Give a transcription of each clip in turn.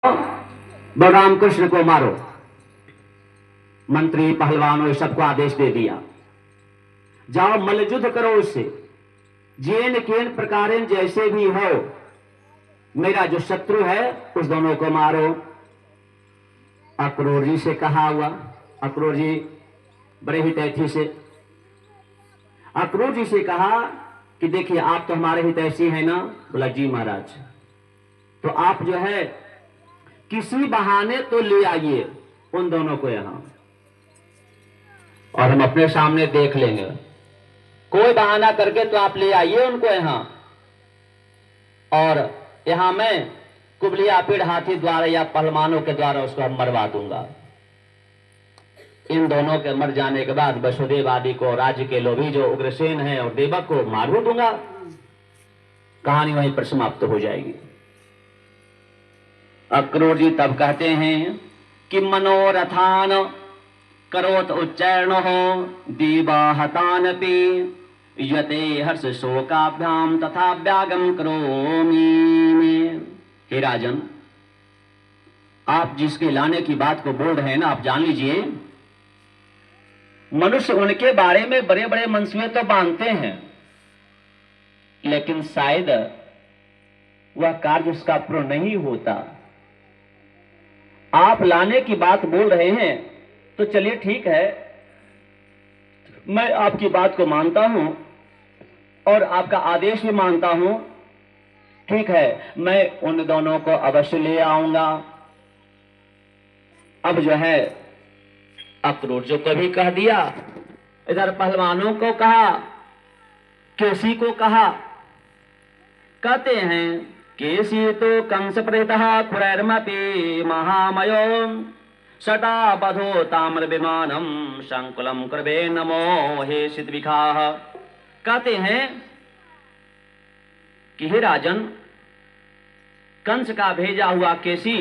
बलराम कृष्ण को मारो। मंत्री पहलवानों ये सबको आदेश दे दिया, जाओ मल्लयुद्ध करो उससे, जेन केन प्रकारेण जैसे भी हो, मेरा जो शत्रु है उस दोनों को मारो। अक्रूर जी से कहा हुआ, अक्रूर जी बड़े हितैषी से, अक्रूर जी से कहा कि देखिए आप तो हमारे हितैषी हैं ना। बोला जी महाराज। तो आप जो है किसी बहाने तो ले आइए उन दोनों को यहां, और हम अपने सामने देख लेंगे। कोई बहाना करके तो आप ले आइए उनको यहां, और यहां मैं कुबलिया पीड़ हाथी द्वारा या पहलवानों के द्वारा उसको मरवा दूंगा। इन दोनों के मर जाने के बाद वसुदेव आदि को, राज्य के लोभी जो उग्रसेन है और देवक को मार दूंगा। कहानी वहीं पर समाप्त हो जाएगी। अक्रूर जी तब कहते हैं कि मनोरथान करोत उच्चैर्ण हो दीवाहतान पे यते हर्ष शोकाभ्याम तथा व्यागम करोमि। हे राजन, आप जिसके लाने की बात को बोल रहे हैं ना, आप जान लीजिए मनुष्य उनके बारे में बड़े बड़े मनसूबे तो बांधते हैं, लेकिन शायद वह कार्य उसका पूर्ण नहीं होता। आप लाने की बात बोल रहे हैं तो चलिए ठीक है, मैं आपकी बात को मानता हूं और आपका आदेश भी मानता हूं। ठीक है, मैं उन दोनों को अवश्य ले आऊंगा। अब जो है अक्रूर जो कभी कह दिया, इधर पहलवानों को कहा, केसी को कहा। कहते हैं केसी तो कंस प्रेतः खुरैर्मपि महामयो सटा बधो ताम्र विमानम संकुलम कृबे नमो हे सिद्विखाः। कहते हैं कि हे राजन, कंस का भेजा हुआ केसी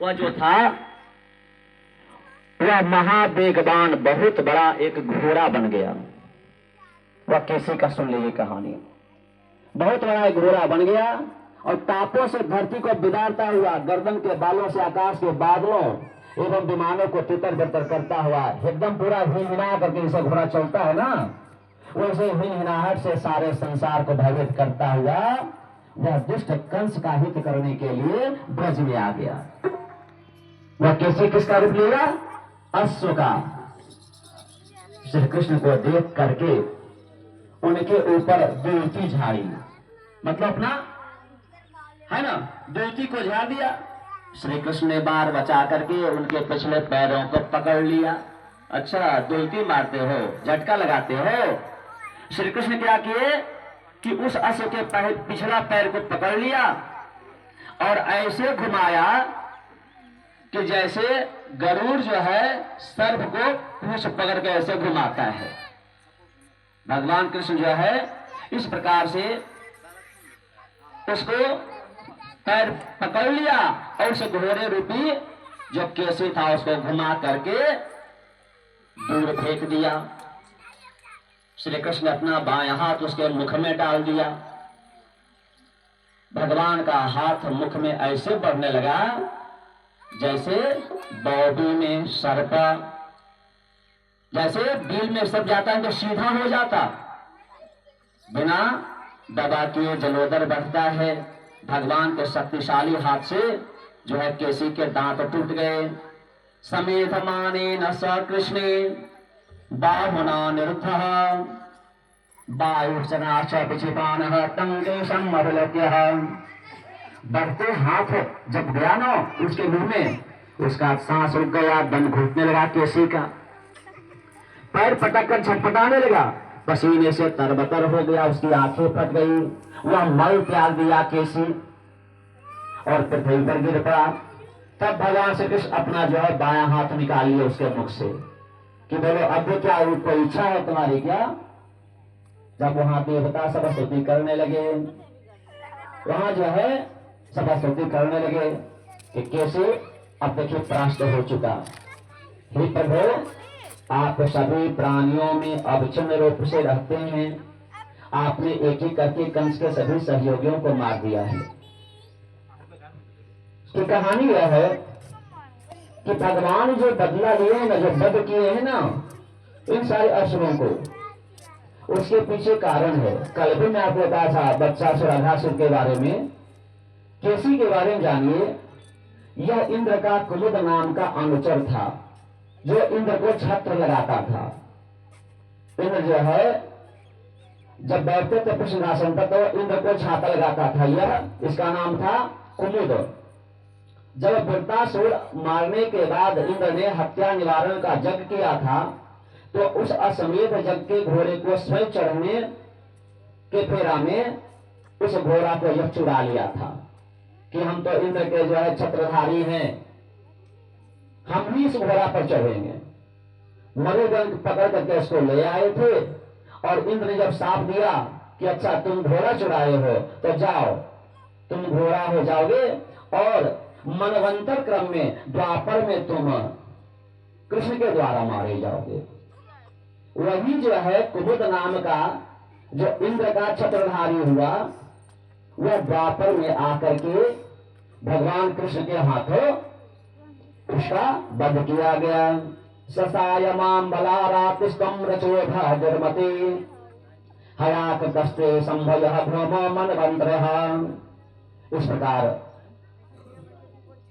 वह जो था वह महावेगवान बहुत बड़ा एक घोड़ा बन गया। वह केसी का सुन लीजिए कहानी। बहुत बड़ा एक घोड़ा बन गया और टापों से धरती को बिदारता हुआ, गर्दन के बालों से आकाश के बादलों एवं विमानों को तितर बितर करता हुआ, एकदम पूरा हिनहिना करके जैसे घोड़ा चलता है ना, वैसे हिनहिनाहट से सारे संसार को भयभीत करता हुआ वह दुष्ट कंस का हित करने के लिए ब्रज में आ गया। वह कैसे किसका रूप लेगा? अश्व का। श्री कृष्ण को देख करके उनके ऊपर द्युति झाड़ी, मतलब अपना है ना, द्युति को झाड़ दिया। श्री कृष्ण ने बार बचा करके उनके पिछले पैरों को पकड़ लिया। अच्छा, द्युति मारते हो, झटका लगाते हो। श्री कृष्ण क्या किए कि उस अश्व के पिछला पैर को पकड़ लिया और ऐसे घुमाया कि जैसे गरुड़ जो है सर्प को पूंछ पकड़ के ऐसे घुमाता है। भगवान कृष्ण जो है इस प्रकार से उसको पैर पकड़ लिया और उस घोड़े रूपी जो केसी था उसको घुमा करके दूर फेंक दिया। श्री कृष्ण ने अपना बायां हाथ उसके मुख में डाल दिया। भगवान का हाथ मुख में ऐसे बढ़ने लगा जैसे बौडी में सर्प, जैसे बिल में सब जाता है तो सीधा हो जाता, बिना दबा किए जलोदर बढ़ता है। भगवान के शक्तिशाली हाथ से जो है केसी के दांत टूट गए। समेध माने न स कृष्ण बाहुना निरुद्धः वायुर्चनाच पिछिपानः टंगे सम्मरुलत्यः। बढ़ते हाथ जब गया ना उसके मुंह में, उसका सांस रुक गया, दम घुटने लगा केसी का, पैर पटक कर छटपटाने लगा, पसीने से तरबतर हो गया, उसकी आंखें फट गई, वह मल त्याग दिया केसी और पृथ्वी पर गिर पड़ा। तब भगवान श्री कृष्ण अपना जो है बायां हाथ निकालिए उसके मुख से कि बोलो अब क्या कोई इच्छा है तुम्हारी क्या? जब वहां देवता सब स्तुति करने लगे, वहां जो है सब स्तुति करने लगे कि कैसे अब देखिए परास्त हो चुका। हे प्रभु, आप सभी प्राणियों में अविच्छिन्न रूप से रहते हैं, आपने एक एक करके कंस के सभी सहयोगियों को मार दिया है। कि कहानी यह है कि भगवान जो बदला लिए हैं ना, जो वध किए हैं ना इन सारे असुरों को, उसके पीछे कारण है। कल भी मैं आपको बताया था बच्चा सुराघासुर के बारे में, केसी के बारे में जानिए। यह इंद्र का कुमुद नाम का अनुचर था, जो इंद्र को छत्र लगाता था। इंद्र जो है जब बैठते थे सिंहासन पर तो इंद्र को छाता लगाता था, यह इसका नाम था कुमुद। जब वृत्तासुर मारने के बाद इंद्र ने हत्या निवारण का यज्ञ किया था, तो उस अश्वमेध यज्ञ के घोड़े को स्वयं चढ़ने के फेरा में उस घोड़ा को यह चुरा लिया था कि हम तो इंद्र के जो है छत्रधारी हैं, हम ही इस घोड़ा पर चढ़ेंगे। मरुदंड पकड़ करके इसको ले आए थे और इंद्र ने जब साफ दिया कि अच्छा तुम घोड़ा चुराए हो तो जाओ, तुम घोड़ा हो जाओगे और मनवंतर क्रम में द्वापर में तुम कृष्ण के द्वारा मारे जाओगे। वही जो है कुमुद नाम का जो इंद्र का छत्रधारी हुआ, वह द्वापर में आकर के भगवान कृष्ण के हाथों उसका वध किया गया। ससायमाम बलारातिस्तम रचोधा जर्मते हयाक कस्ते संभयः भ्रमो मनवंतरः। इस प्रकार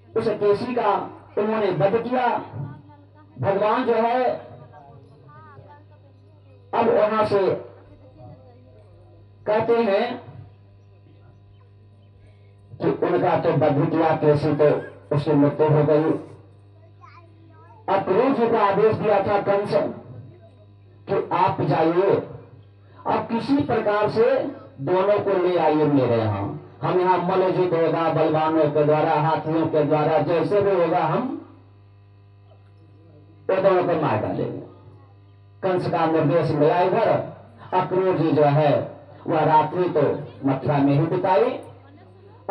उस केसी का उन्होंने वध किया। भगवान जो है अब वहां से कहते हैं कि उनका तो वध किया केसी, तो उसकी मृत्यु हो गई। अब क्रूर जी को आदेश दिया था कंस कि आप जाइए, अब किसी प्रकार से दोनों को ले आइए मेरे यहां, हम यहां मल्लयुद्ध होगा, बलवानों के द्वारा, हाथियों के द्वारा, जैसे भी होगा हम वो दोनों को मार डालेंगे। कंस का निर्देश मिला इधर। अक्रूर जी जो है वह रात्रि तो मथुरा में ही बिताई।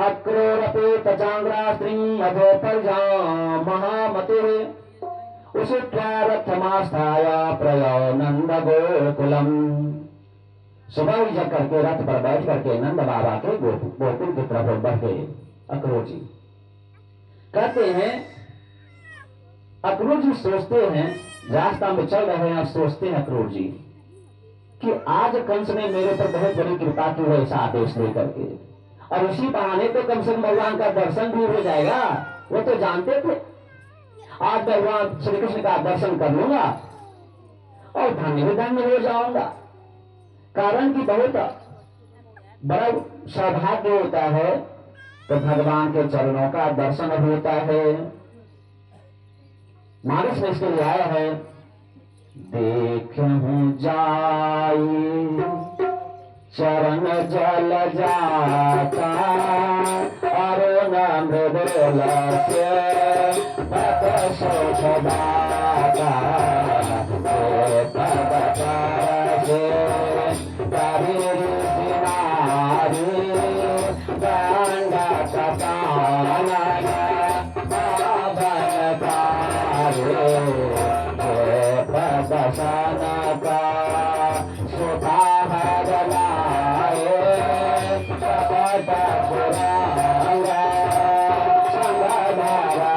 अक्रूरपे तचांग्रा स्त्रीं अधोपर महामते उसे रथमास्थाय प्रयो नंद गोकुलम। सुबह ही जग करके रथ पर बैठ करके नंद बाबा के गोकुल की तरफ बढ़ गए अक्रूर जी। कहते हैं अक्रूर जी सोचते हैं, रास्ता में चल रहे हैं, सोचते हैं अक्रूर जी कि आज कंस ने मेरे पर बहुत बड़ी कृपा की है ऐसा आदेश दे करके, और इसी बहाने तो कम से कम भगवान का दर्शन भी हो जाएगा। वो तो जानते थे आज भगवान श्री कृष्ण का दर्शन कर लूंगा और धन्य भी धन्य हो जाऊंगा। कारण कि बहुत बड़ा सौभाग्य होता है तो भगवान के चरणों का दर्शन होता है। मानस में इसके लिए आया है, देखूं जाई चरण जल जाता अरुण मृदुल से पद शोक दाता से करी सिनारी दंड कपाना का सुधार लाए कपट पुरांगा संगधाराए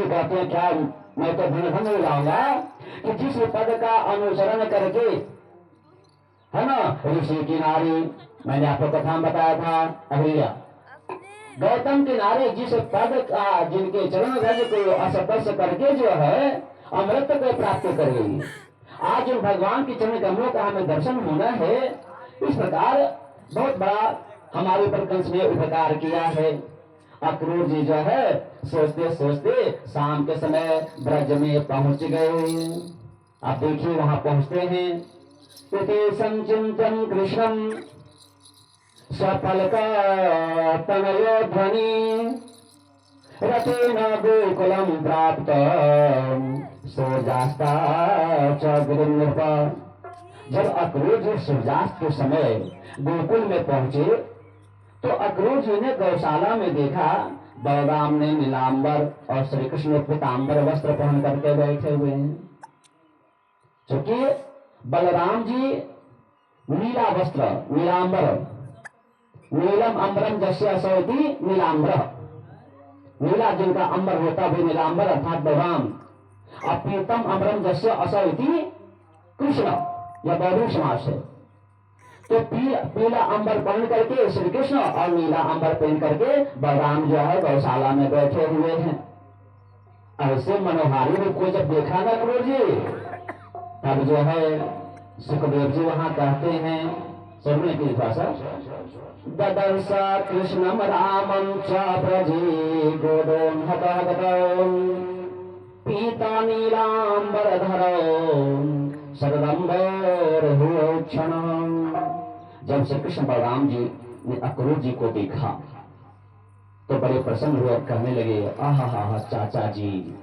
कहते हैं क्या मैं तो धन धन हो जाऊंगा कि जिस पद का अनुसरण करके, है ना, ऋषि की नारी, मैंने आपको कथा बताया था अहिल्या, गौतम के नारे जिस पद का जिनके चरण रज को स्पर्श करके जो है अमृत को प्राप्त कर गई, आज उन भगवान के चरण कमलों का हमें दर्शन होना है। इस प्रकार बहुत बड़ा हमारे ऊपर कंस ने उपकार किया है। अक्रूर जी जो है सोचते सोचते शाम के समय ब्रज में पहुंच गए। आप देखिए वहां पहुंचते हैं, इति संचिंतन कृष्णम सफल का तनयो ध्वनि रतेन गोकुलम प्राप्त सूर्यास्ता च गिरिनृप। जब अक्रूर जी सूर्यास्त के समय गोकुल में पहुंचे तो अक्रूर जी ने गौशाला में देखा बलराम ने नीलांबर और श्री कृष्ण पीतांबर वस्त्र पहन करके बैठे हुए हैं। क्योंकि बलराम जी नीला वस्त्र नीलांबर, नीलम अंबरम जस्य असौति नीलांबर, नीला जिनका अंबर होता भी नीलांबर अर्थात बलराम, और पीतम अमरम जस्य असौति कृष्ण, यह बौद्ध समास है। तो पीला अंबर पहन करके श्री कृष्ण और नीला अंबर पहन करके बलराम जो है गौशाला में बैठे हुए हैं। ऐसे मनोहारी रूप को जब देखा ना अक्रूर जी, तब जो है सुखदेव जी वहां कहते हैं, सुनने की भाषा, ददर्श कृष्णम रामं च ब्रजे गोदोन्हतः पीता नीलांबरधरो सदम्बरहुक्षण। जब श्री कृष्ण बलराम जी ने अक्रूर जी को देखा तो बड़े प्रसन्न हुए, कहने लगे, आहा चाचा जी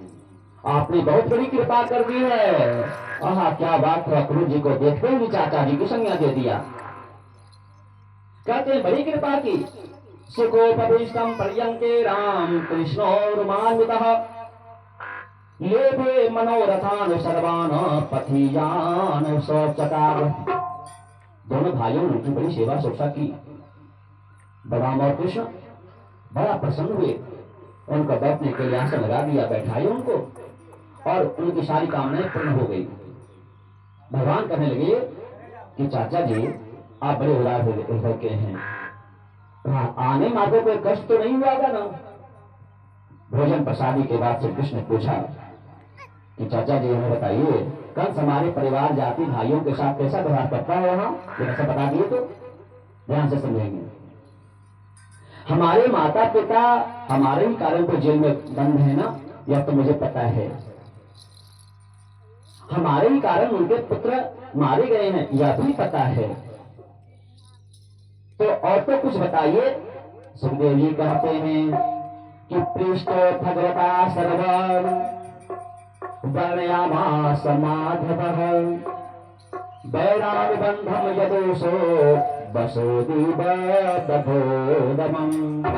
आपने बहुत बड़ी कृपा कर दी है। आहा क्या बात है, अक्रूर जी को देखते ही चाचा जी की संज्ञा दे दिया। कहते बड़ी कृपा की। सुखोपदिष्टम पर्यंके राम कृष्णोर्मान्वितः लेभे मनोरथान सर्वान पथियान सचकार। दोनों भाइयों ने उनकी बड़ी सेवा शुश्रूषा की। बलराम और कृष्ण बड़ा प्रसन्न हुए, उनको बैठने के लिए आसन लगा दिया, बैठाए उनको, और उनकी सारी कामनाएं पूर्ण हो गई। भगवान कहने लगे कि चाचा जी आप बड़े उदार होके हैं, आने मार्गों को कष्ट तो नहीं हुआ ना। भोजन प्रसादी के बाद श्री कृष्ण ने पूछा कि चाचा जी हमें बताइए, कंस हमारे परिवार जाति भाइयों के साथ कैसा व्यवहार करता है वहां, ये ऐसा बता दिए तो ध्यान से समझेंगे। हमारे माता पिता हमारे ही कारण तो जेल में बंद है ना, यह तो मुझे पता है। हमारे ही कारण उनके पुत्र मारे गए हैं, यह भी पता है। तो और तो कुछ बताइए। सुखदेव जी कहते हैं कि पृष्ठो भगवता सर्वं वर्णयामास माधवः वैरानुबंधम यदोषो वसोदीव दधोदमम्।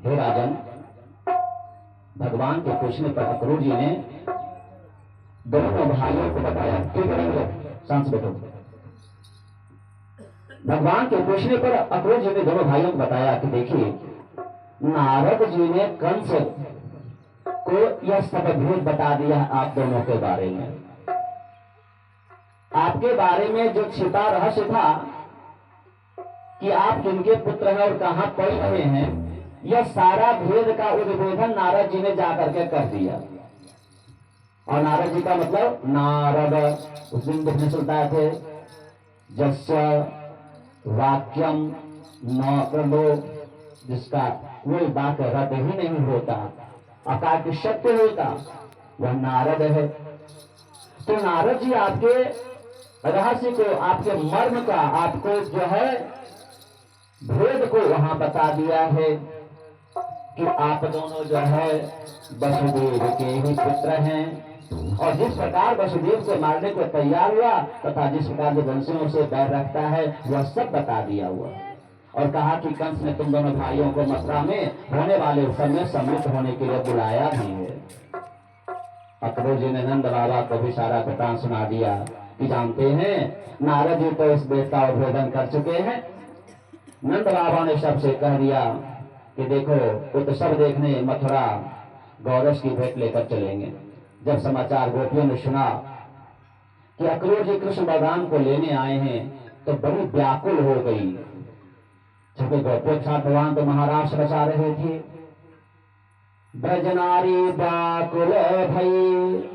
हे राजन, भगवान के पूछने पर अक्रूर जी ने दोनों भाइयों को बताया। क्यों करेंगे सांस बैठो। भगवान के पूछने पर अक्रूर जी ने दोनों भाइयों को बताया कि देखिए, नारद जी ने कंस को यह सब भेद बता दिया है आप दोनों के बारे में। आपके बारे में जो छिपा रहस्य था कि आप किनके पुत्र हैं और कहां पड़ रहे हैं, यह सारा भेद का उद्भेदन नारद जी ने जाकर के कर दिया। और नारद जी का मतलब नारद, उस दिन देखने सुनता थे, जस्य वाक्यम न प्रभो, जिसका कोई वाक्य रद्द ही नहीं होता, अकार्य सत्य होता, वह नारद है। तो नारद जी आपके रहस्य को, आपके मर्म का, आपको जो है भेद को वहां बता दिया है कि आप दोनों जो है वसुदेव के ही पुत्र हैं। और जिस प्रकार वसुदेव को मारने को तैयार हुआ तथा जिस प्रकार जो वंशियों से बैर रखता है, वह सब बता दिया हुआ। और कहा कि कंस ने तुम दोनों भाइयों को मथुरा में होने वाले उत्सव में सम्मिलित होने के लिए बुलाया भी है। अक्रूर जी ने नंद बाबा को भी सारा वृतांत सुना दिया कि जानते हैं नारद जी तो इस वेद का उद्भेदन कर चुके हैं। नंद बाबा ने सबसे कह दिया कि देखो उत्सव देखने मथुरा गौरस की भेंट लेकर चलेंगे। जब समाचार गोपियों ने सुना कि अक्रूर जी कृष्ण बलराम को लेने आए हैं तो बड़ी व्याकुल हो गई। क्योंकि गोपियों के साथ भगवान तो महाराज बसा रहे थे। ब्रजनारी व्याकुल भई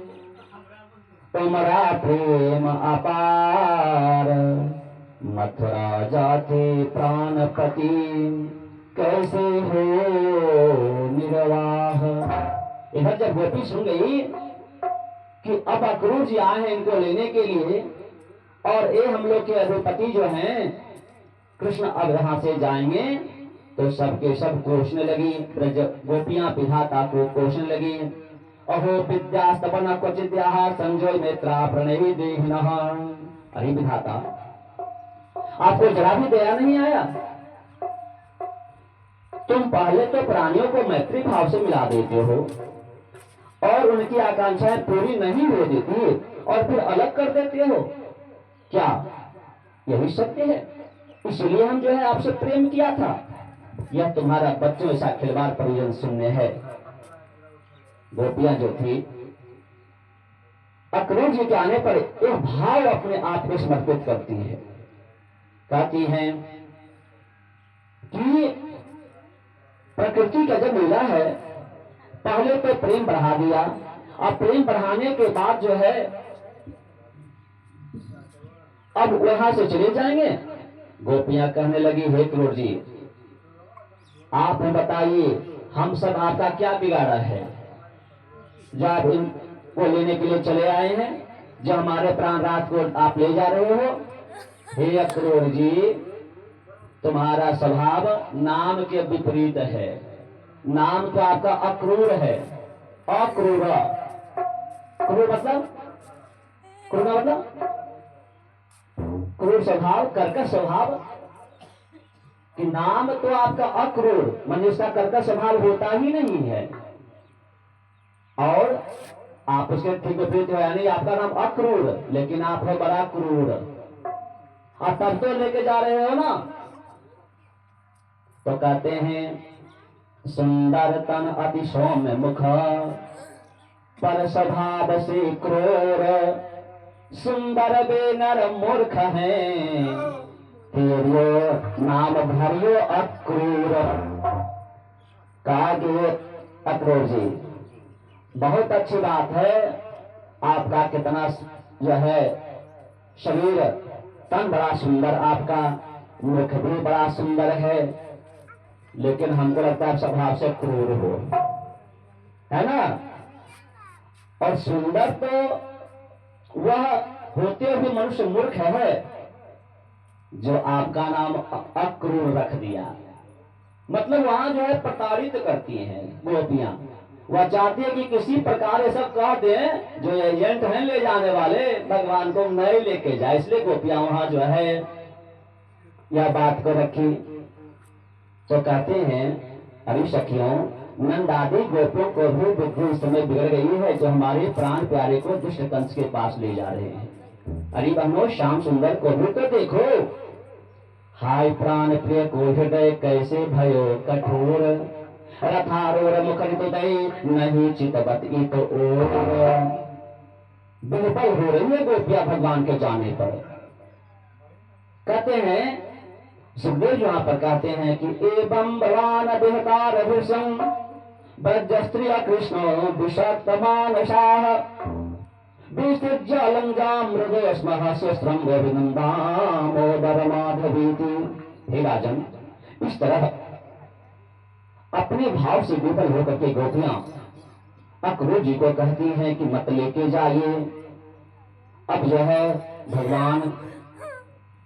तुमरा प्रेम अपार, मथुरा जाते प्राणपति कैसे हो निर्वाह। इधर जब गोपी सुन गई कि अब अक्रूर जी आए हैं इनको लेने के लिए, और ये हम लोग के अधिपति जो हैं कृष्ण अब यहां से जाएंगे, तो सबके सब कोसने लगी। ब्रज गोपियां विधाता को कोसने लगी। अहो विद्या स्तपन क्वचिद्या संजय नेत्रा प्रणयी देहिनः। अरे विधाता, आपको जरा भी दया नहीं आया? तुम पहले तो प्राणियों को मैत्री भाव से मिला देते हो और उनकी आकांक्षाएं पूरी नहीं हो देती और फिर अलग कर देते हो। क्या यही सत्य है? इसलिए हम जो है आपसे प्रेम किया था। यह तुम्हारा बच्चों ऐसा खिलवाड़ परिजन शून्य है। गोपियां जो थी अक्रूर जी के आने पर एक भाव अपने आप को समर्पित करती है। कहती हैं कि प्रकृति का जो लीला है, पहले तो प्रेम बढ़ा दिया, अब प्रेम बढ़ाने के बाद जो है अब वहां से चले जाएंगे। गोपियां कहने लगी, हे क्रूर जी, आप हमें बताइए, हम सब आपका क्या बिगाड़ा है? जब इनको लेने के लिए चले आए हैं, जो हमारे प्राण रात को आप ले जा रहे हो। हे अक्रूर जी, तुम्हारा स्वभाव नाम के विपरीत है। नाम तो आपका अक्रूर है। अक्रूर, क्रूर मतलब, क्रूर मतलब क्रूर स्वभाव, कर्कश स्वभाव। कि नाम तो आपका अक्रूर, मनुष्य का कर्कश स्वभाव होता ही नहीं है। और आप उसके ठीक विपरीत हो, यानी आपका नाम अक्रूर, लेकिन आप हो बड़ा क्रूर। आप तब तो लेके जा रहे हो ना। तो कहते हैं, सुंदर तन अति सौम्य मुख, पर स्वभाव से क्रूर, सुंदर बे नर मूर्ख है, नाम भरियो अक्रूर। कहा कि अक्रूर जी, बहुत अच्छी बात है, आपका कितना जो है शरीर तन बड़ा सुंदर, आपका मुख भी बड़ा सुंदर है, लेकिन हमको लगता है स्वभाव से क्रूर हो, है ना। और सुंदर तो वह होते हुए मनुष्य मूर्ख है जो आपका नाम अक्रूर रख दिया। मतलब वहां जो है प्रताड़ित करती हैं गोपियां। वह चाहती है कि किसी प्रकार ये सब कह दें, जो एजेंट हैं ले जाने वाले, भगवान को नहीं लेके जाए। इसलिए गोपियां वहां जो है यह बात को रखी। तो कहते हैं, अरे सखियों, नंद आदि गोपियों को भी बुद्धि इस समय बिगड़ गई है, जो हमारे प्राण प्यारे को दुष्ट कंस के पास ले जा रहे हैं। अरे बहनों, श्याम सुंदर को भी तो देखो। हाय प्राण प्रिय को हृदय कैसे भयो कठोर, रथारूढ़ मुखरित नहीं चितवत इत ओर। विफल हो रही है गोपियां भगवान के जाने पर। कहते हैं सुखदेव यहाँ पर कहते हैं कि एवं भगवान विहतार भूषण ब्रजस्त्रिय कृष्ण विषक्तमानशाः विसृज्य अलंजाम हृदय स्मः शस्त्रम गोविंदामोदर माधवीति। हे राजन, इस तरह अपने भाव से विफल होकर के गोपियां अक्रूर जी को कहती हैं कि मत लेके जाइए। अब जो है भगवान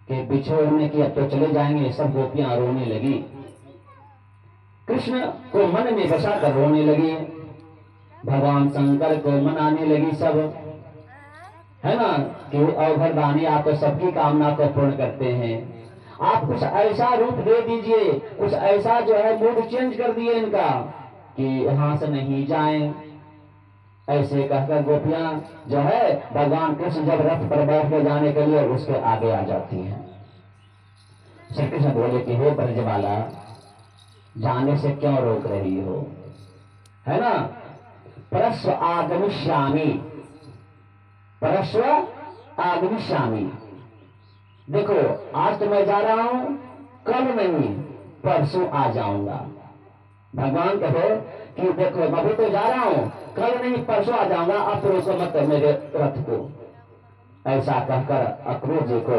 के बिछोड़ने की, अब तो चले जाएंगे। सब गोपियां रोने लगी, कृष्ण को मन में बसा कर रोने लगी, भगवान शंकर को मनाने लगी सब, है ना, कि अवघरदानी आप तो सबकी कामना को पूर्ण करते हैं। आप कुछ ऐसा रूप दे दीजिए, कुछ ऐसा जो है मूड चेंज कर दिए इनका कि यहां से नहीं जाएं। ऐसे कहकर गोपियां जो है भगवान कृष्ण जब रथ पर बैठ के जाने के लिए उसके आगे आ जाती हैं। श्री कृष्ण बोले कि हे ब्रजबाला, जाने से क्यों रोक रही हो, है ना। परस्व आगमिष्यामि, परस्व आगमिष्यामि। देखो, आज तो मैं जा रहा हूं, कल नहीं परसों आ जाऊंगा। भगवान कहे कि देखो, अभी तो जा रहा हूं, कल नहीं परसों आ जाऊंगा, अब तो रोको मत मेरे रथ को। ऐसा कहकर अक्रूर जी को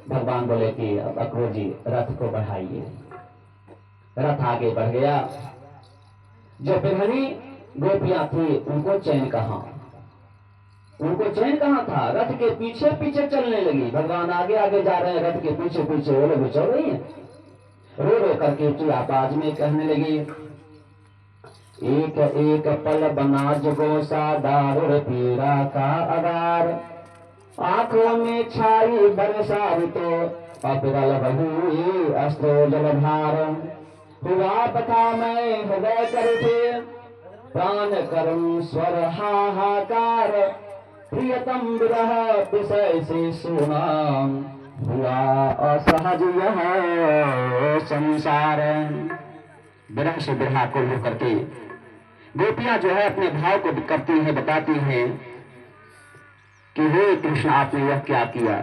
भगवान बोले कि अक्रूर जी रथ को बढ़ाइए। रथ आगे बढ़ गया। जो बिरहनी गोपियां थी उनको चैन कहां, उनको चैन कहां था। रथ के पीछे पीछे चलने लगी। भगवान आगे आगे जा रहे हैं, रथ के पीछे पीछे वो लोग चल रही हैं। रो रो करके ऊंची आवाज में कहने लगी, एक एक पल बना जगोसा दारुण पीड़ा का आधार, आंखों में छाई बरसाई तो अपिरल बही अस्त्रो जलधार, हुआ पथा मैं हृदय कर उठे, प्राण करुण स्वर हाहाकार, प्रियतम विरह विषय से सुना, हुआ असहज यह संसार। विरह से विरह को हो करके गोपियां जो है अपने भाव को करती हैं, बताती हैं कि हे कृष्ण आपने यह क्या किया,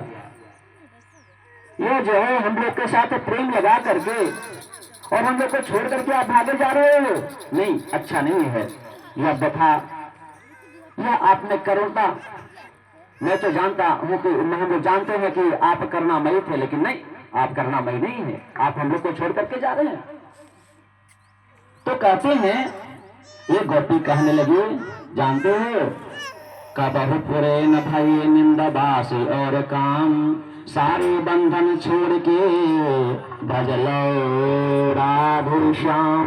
यह जो है हम लोग के साथ प्रेम लगा करके और हम लोग को छोड़ करके आप भागे जा रहे हो, नहीं अच्छा नहीं है यह व्यथा, यह आपने करुणता। मैं तो जानता हूं कि हम लोग जानते हैं कि आप करुणामयी थे, लेकिन नहीं आप करुणामयी नहीं है, आप हम लोग को छोड़ करके जा रहे हैं। तो कहते हैं ये गोपी कहने लगी, जानते हो कबहु पुरे न भये निंदा बास और काम, सारे बंधन छोड़ के भजलो राधे श्याम।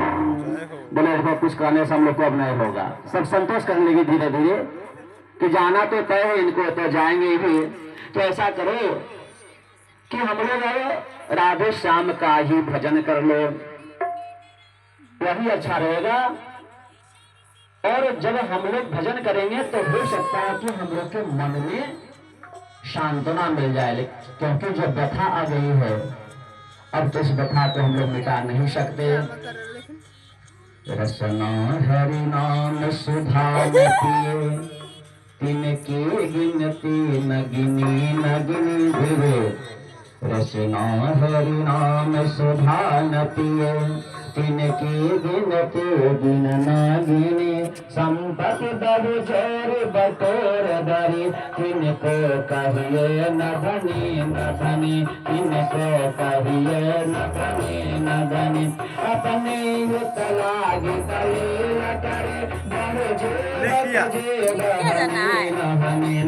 बोले देखो कुछ कहने से हम लोग को अब नहीं होगा, सब संतोष करने लगी धीरे धीरे कि जाना तो तय है इनको, तो जाएंगे ही। तो ऐसा करो कि हम लोग राधे श्याम का ही भजन कर लो, वही अच्छा रहेगा। और जब हम लोग भजन करेंगे तो हो सकता है कि हम लोग के मन में सांत्वना मिल जाए, क्योंकि जो व्यथा आ गई है अब तो इस व्यथा को हम लोग मिटा नहीं सकते। रसना हरि नाम सुधा पिए, तिनके गिनती न गिनी न गिनी भिरे, रसना हरि नाम सुधा न पिए, तिनके गिनती गिन न गिने, संपत्ति बहु जोर बटोर दरी, तिनको कहिए न धनी न धनी, तिनको कहिए न धनी न धनी, अपने युत लागे तले न करे, बहु जोर न बने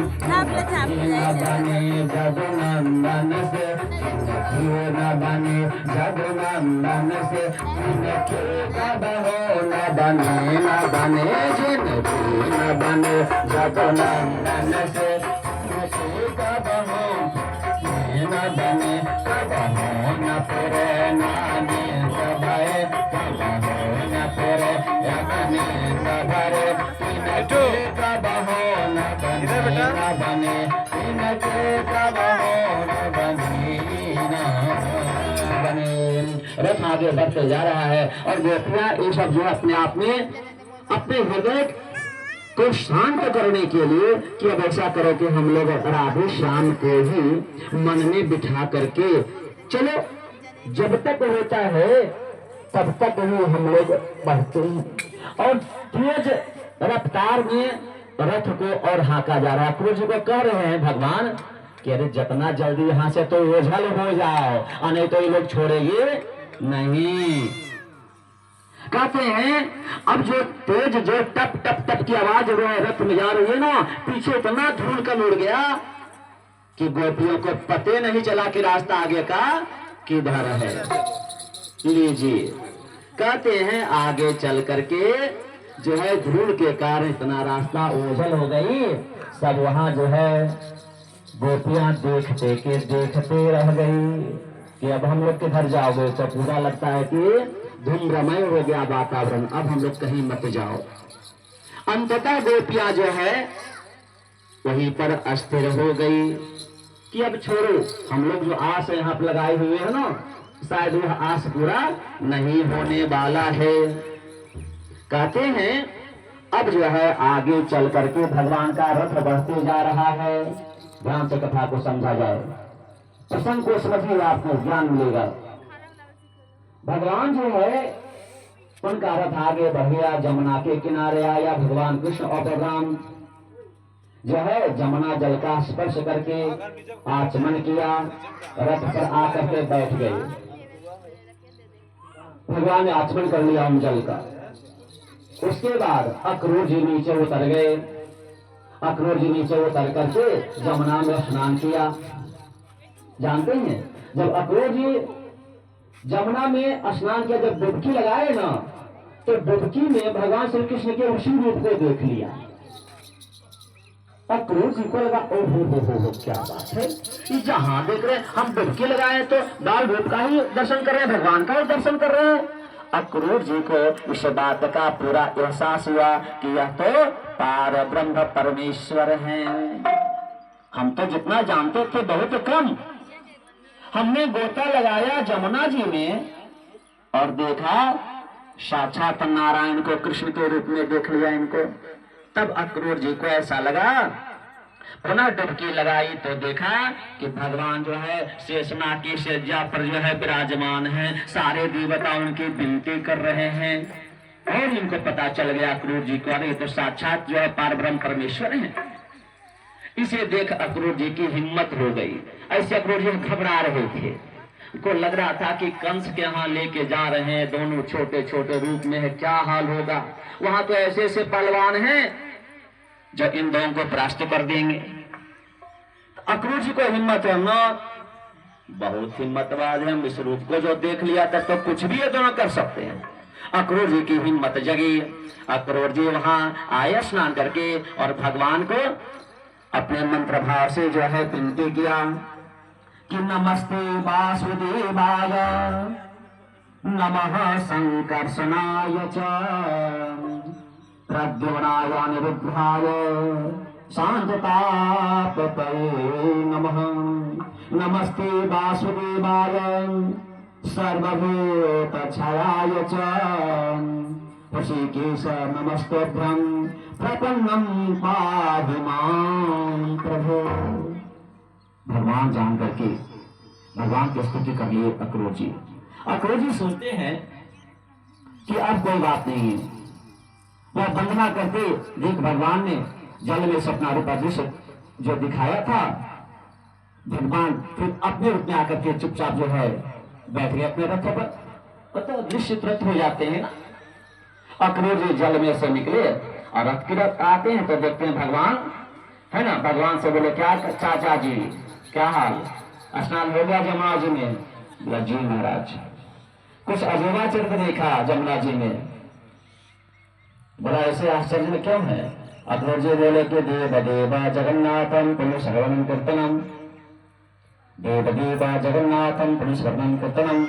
जगनंदन से, न बने जगनंदन से, कबहो न बने न बने जिनकी न बने जगनंदन से, कबहो न बने कबहो न पुरे नाने सभय, कबहो न पुरे यमने सभरे, तिनके कबहो न बने तिनके कबहो न बने। रथ आगे बढ़ते जा रहा है और गोपियां ये सब जो अपने आप में अपने हृदय को शांत करने के लिए कि अब ऐसा करो कि हम लोग राधे श्याम को ही मन में बिठा करके चलो, जब तक होता है तब तक ही हम लोग बढ़ते हैं। और तेज रफ्तार में रथ को और हाका जा रहा है। क्रूर जी को कह रहे हैं भगवान कि अरे जितना जल्दी यहाँ से तो ओझल हो जाओ, नहीं तो ये लोग छोड़ेंगे नहीं। कहते हैं अब जो तेज जो टप टप टप की आवाज रथ में जा रही है ना, पीछे इतना धूल कम उड़ गया कि गोपियों को पते नहीं चला कि रास्ता आगे का किधर है। लीजिए कहते हैं आगे चल करके जो है धूल के कारण इतना रास्ता ओझल हो गई, सब वहां जो है गोपियां देखते के देखते रह गई कि अब हम लोग के घर जाओगे तो पूरा लगता है कि धूम्रमय हो गया वातावरण, अब हम लोग कहीं मत जाओ। अंततः गोपियां जो है वहीं पर अस्थिर हो गई कि अब छोड़ो, हम लोग जो आस यहाँ पर लगाए हुए हैं ना, शायद वह आस पूरा नहीं होने वाला है। कहते हैं अब जो है आगे चल करके भगवान का रथ बढ़ते जा रहा है। ध्यान से कथा को समझा जाए, प्रसंग को समझिए, आपको ज्ञान मिलेगा। भगवान जो है उनका रथ आगे बढ़ गया, जमुना के किनारे आया। भगवान कृष्ण और बलराम जो है जमुना जल का स्पर्श करके आचमन किया, रथ पर आकर के बैठ गए। भगवान ने आचमन कर लिया उन जल का। उसके बाद अक्रूर जी नीचे उतर गए। अक्रूर जी नीचे उतर करके जमुना में स्नान किया। जानते हैं जब अक्रूर जी जमुना में स्नान किया, जब डुबकी लगाए ना, तो डुबकी में भगवान श्री कृष्ण के उसी रूप को देख लिया। अक्रूर जी को लगा ओ क्या बात है, कि जहां देख रहे हम डुबकी लगाए तो दाल रूप का ही दर्शन कर रहे हैं, भगवान का ही दर्शन कर रहे हैं। अक्रूर जी को इस बात का पूरा एहसास हुआ कि यह तो पार ब्रह्म परमेश्वर हैं। हम तो जितना जानते थे बहुत कम। हमने गोता लगाया जमुना जी में और देखा साक्षात नारायण को कृष्ण के रूप में देख लिया इनको। तब अक्रूर जी को ऐसा लगा, पुनः डुबकी लगाई तो देखा कि भगवान जो है शेषनाग की शैया पर जो है विराजमान है, सारे देवता उनकी विनती कर रहे हैं। और इनको पता चल गया अक्रूर जी को, अरे तो साक्षात जो है पारब्रह्म परमेश्वर है। इसे देख अक्रूर जी की हिम्मत हो गई। ऐसे अक्रूर जी घबरा रहे थे, को लग रहा था कि कंस के यहाँ लेके जा रहे हैं, दोनों छोटे छोटे रूप में है, क्या हाल होगा। वहां तो ऐसे ऐसे पहलवान हैं जो इन दोनों को परास्त कर देंगे। अक्रूर जी को हिम्मत है ना, बहुत हिम्मतवाद है। हम इस रूप को जो देख लिया तब तो कुछ भी ये दोनों कर सकते हैं। अक्रूर जी की हिम्मत जगी। अक्रूर जी वहां आए स्नान करके और भगवान को अपने मंत्र भाव से जो है विनती किया कि नमस्ते वासुदेवाय नमः संकर्षणाय च प्रद्युम्नाय अनिरुद्धाय शांततापतये नमः। नमस्ते वासुदेवाय सर्वभूतच्छायाय च ऋषिकेश नमस्तुभ्यं प्रपन्नं पाहि मां प्रभो। भगवान जान करके भगवान की स्तुति कर लिए अक्रूर जी। अक्रूर जी सुनते हैं कि अब कोई बात नहीं है। वह वंदना करते देख भगवान ने जल में सपना रूपा दृश्य जो दिखाया था, भगवान फिर अपने रूप में आकर के चुपचाप जो है बैठ गए अपने रथ पर। तो दृश्य तुरंत हो जाते हैं। अक्रूर जी जल में से निकले और रथ की रथ आते हैं तो देखते हैं भगवान है ना। भगवान से बोले क्या चाचा जी क्या हाल, स्नान हो गया जमुना जी में? बोला जी महाराज। कुछ अजूबा चरित्र देखा जमुना जी में? बोला ऐसे आश्चर्य में क्यों है? अक्रूर जी बोले कि देव देव जगन्नाथम पुण्यश्रवणं कीर्तनम, देव देव जगन्नाथम पुण्यश्रवणं कीर्तनम,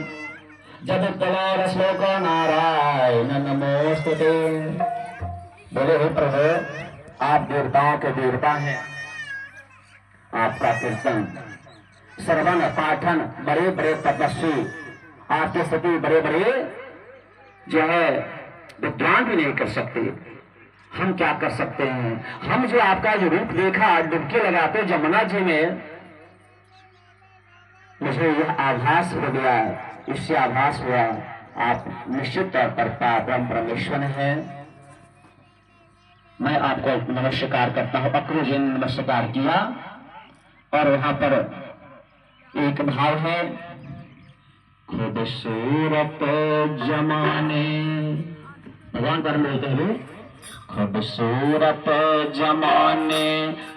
जगद्दलर श्लोक नारायण नमोस्तुते। बोले हे प्रभु आप देवताओं के देवता हैं, आपका कीर्तन श्रवण पाठन बड़े बड़े तपस्वी, आपके स्तुति बड़े बड़े जो है विद्वान भी नहीं कर सकते। हम क्या कर सकते हैं? हम जो आपका जो रूप देखा डुबकी लगाते जमुना जी में, मुझे यह आभास हो गया, इससे आभास हुआ आप निश्चित तौर पर पारब्रह्म परमेश्वर हैं। मैं आपको नमस्कार करता हूं। अक्रूर जी ने नमस्कार किया और वहां पर एक भाव है, खूबसूरत जमाने, भगवान पर बोलते हुए खूबसूरत जमाने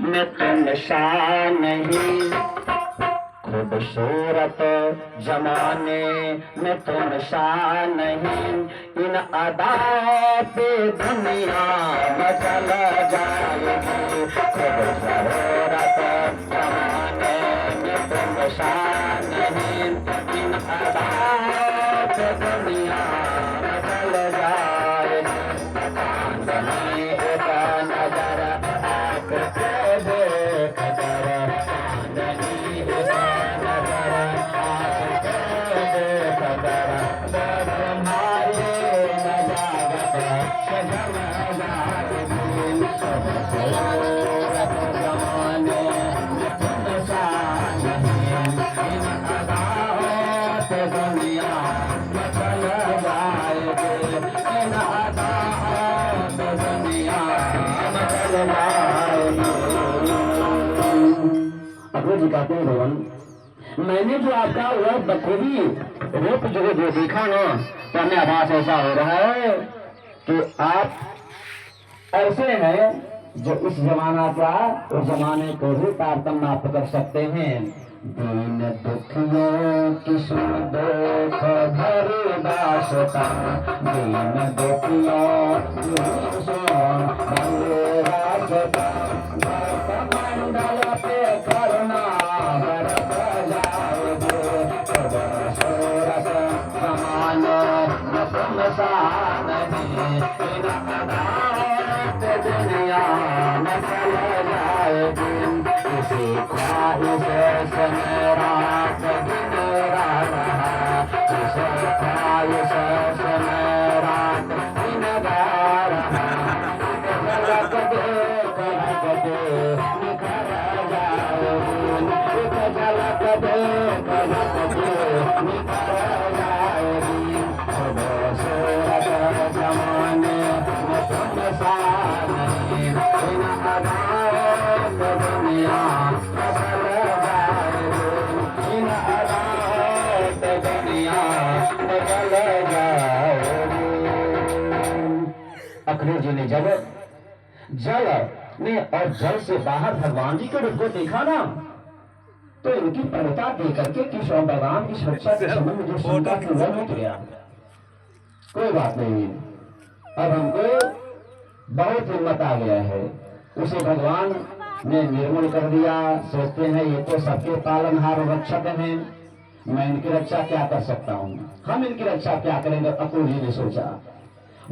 में तुम सा नहीं, खूबसूरत जमाने में तुम सा नहीं, इन अदा पे दुनिया मचल जाएगी। खूबसूरत जमाने में तुम सा नहीं, इन अदा पे दुनिया मचल जाएगी। चांदनी का नजर आपको देख कर, चांदनी का नजर आपको देख कर, हमारे नजारत सजम जाएगी। खूबसूरत जमाने में तुम सा नहीं, इन अदाओं पे दुनिया मचल जाएगी। इन अदाओं पे दुनिया मचल जाएगी। अक्रूर जी कहते हैं भगवान मैंने जो आपका वह बखूबी रूप जो देखा ना, तो हमें आभास ऐसा हो रहा है कि आप ऐसे हैं जो इस जमाना का उस जमाने को भी तारतम्य आप कर सकते हैं। दीन दुखियों की सुन दुख भरी दासता, दीन दुखियों की सुन भरी दासता, मंडल पे करुणा बरस जाएगी। खूबसूरत जमाने में तुम तो दुनिया न चल जाएगी, किसी ख्वाहिश से मेरा दिन रहा, किसी ख्वाहिश से मेरा दिन रहा, झलक दे निखर जाएगी, झलक दे निखर जाएगी, सूरत जमाने में तुम सामने, इन अदाओं को दुनिया बदल जाएगी, इन अदाओं को दुनिया बदल जाएगी। अखिलेश जी ने जब जल में और जल से बाहर भगवान जी के रूप को देखा ना, तो इनकी प्रभुता देख करके कि स्वयं भगवान की सुरक्षा के संबंध में जो शंका थी वह मिट गया। कोई बात नहीं, अब हमको बहुत हिम्मत आ गया है, उसे भगवान ने निर्मूल कर दिया। सोचते हैं ये तो सबके पालनहार और रक्षक हैं, मैं इनकी रक्षा क्या कर सकता हूँ, हम इनकी रक्षा क्या करेंगे। अक्रूर जी ने सोचा।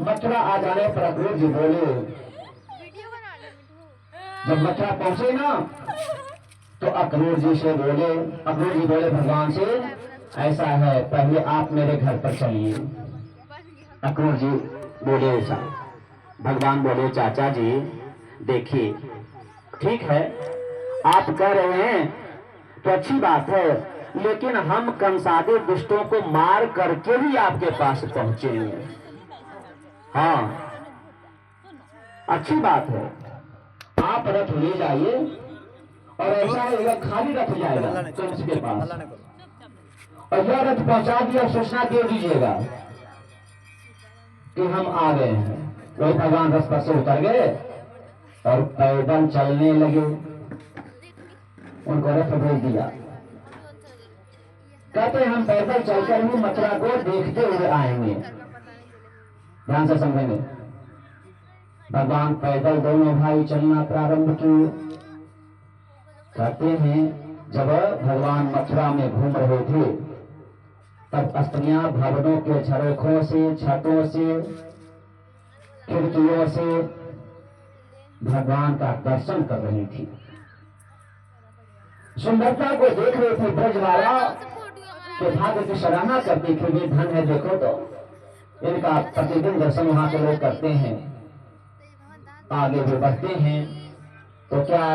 मथुरा आ जाने पर अक्रूर जी बोले, जब मथुरा पहुंचे ना तो अक्रूर जी बोले भगवान से, ऐसा है पहले आप मेरे घर पर चलिए। अक्रूर जी बोले ऐसा, भगवान बोले चाचा जी देखिए ठीक है आप कह रहे हैं तो अच्छी बात है, लेकिन हम कंसादे दुष्टों को मार करके ही आपके पास पहुंचेंगे। हाँ अच्छी बात है, आप रथ ले जाइए और ऐसा होगा खाली रथ जाएगा कंस के पास, और यह रथ पहुंचा दिया सूचना दे दीजिएगा कि हम आ गए हैं। वही भगवान रथ पर से उतर गए और पैदल चलने लगे, उनको रथ भेज दिया। कहते हम पैदल चलकर ही मथुरा को देखते हुए आएंगे। ध्यान से समझेंगे। भगवान पैदल दोनों भाई चलना प्रारंभ किए। कहते हैं जब भगवान मथुरा में घूम रहे थे तब स्त्रियां भवनों के झरोखों से, छतों से, खिड़कियों से भगवान का दर्शन कर रही थी, सुंदरता को देख रहे थे। ब्रजवाला के भाग्य की सराहना करते थे, वे धन है देखो तो इनका प्रतिदिन दर्शन वहां के लोग करते हैं। आगे भी बढ़ते हैं तो क्या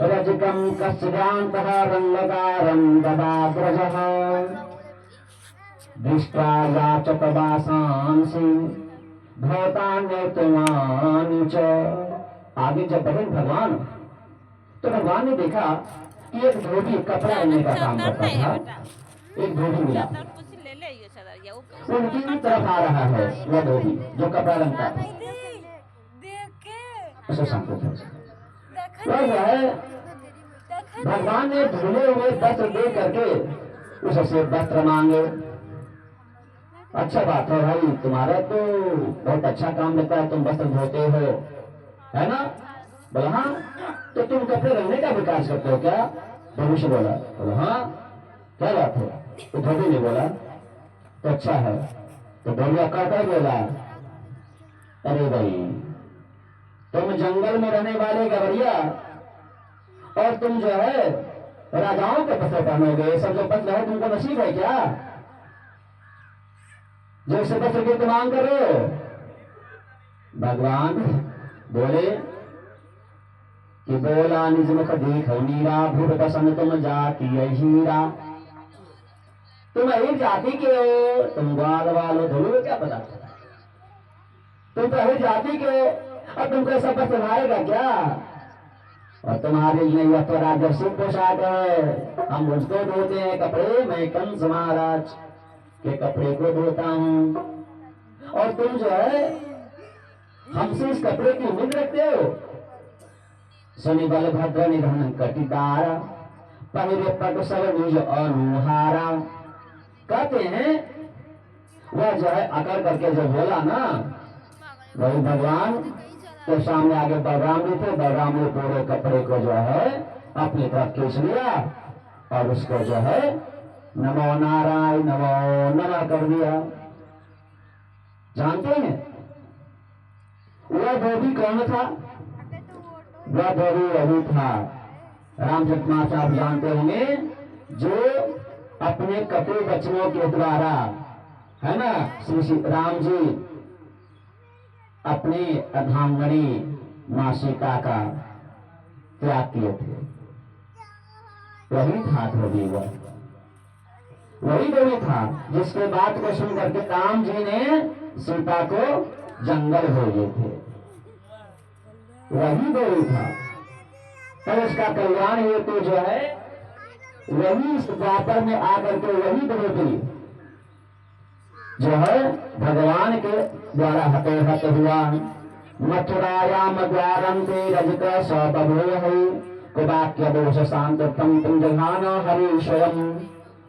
रजकम कस्यांतः रंगकारं गदाग्रजः दृष्ट्वा याचक वासांसि भवतान्यतमानि च। आगे जब बढ़े भगवान तो भगवान ने देखा कि एक धोबी कपड़ा रंगने का काम करता था, एक धोबी मिला, उनकी तरफ आ रहा है वह धोबी जो कपड़ा रंगता था। भगवान ने धुले हुए वस्त्र दे करके उससे वस्त्र मांगे। अच्छा बात है भाई, तुम्हारा तो बहुत अच्छा काम लगता है, तुम वस्त्र धोते हो है ना। बोला हाँ, तो तुम कपड़े रंगने का विकास करते हो क्या? भविष्य बोला हाँ, क्या बात है? तो धोबी ने बोला तो अच्छा है। तो धोबी क्या बोला, अरे भाई तुम जंगल में रहने वाले गवरिया और तुम जो है राजाओं के पत्थर पहनोगे, सब जो पत्र है तुमको नसीब है क्या जो इसे पत्र की मांग कर रहे हो? भगवान बोले कि बोला निज मुख देखो नीरा, भूप पसंद तुम जाति हीरा। तुम एक जाति के हो, तुम ग्वाल वालो धोलो क्या पता, तुम तो एक जाति के हो और तुमको ऐसा पत्र भाएगा क्या? और तुम्हारे लिए यह तो राजर्षि पोशाक है, हम उसको धोते हैं कपड़े, मैं कंस महाराज के कपड़े को धोता हूं, और तुम जो है हमसे इस कपड़े की उम्मीद रखते हो। सुनि बलभद्र निधन कटिदारा, पहले पट सब निज अनुहारा। कहते हैं वह जो है अकड़ करके जो बोला ना, वही भगवान तो सामने आगे बलराम भी थे, बलराम ने पूरे कपड़े को जो है अपनी तरफ खींच लिया और उसको जो है नमो नारायण नमो नमः कर दिया। जानते हैं वह धोबी कौन था? वह धोबी वही था, रामचरितमानस आप जानते होंगे, जो अपने कटु वचनों के द्वारा, है ना, श्री राम जी अपनी अर्धांगनी मां सीता का त्याग किए थे। वही था धोबी, वही धोबी था जिसके बात को सुन करके राम जी ने सीता को जंगल भेजे थे। वही धोबी था। पर उसका कल्याण हेतु जो है, वही इस द्वापर में आकर के वही धोबी जो है भगवान के द्वारा हतोहत हुआ। मथुरायाम द्वारंते रजत सौबभूय कुवाक्य दोष शांत तम तुम जघान हरि स्वयं।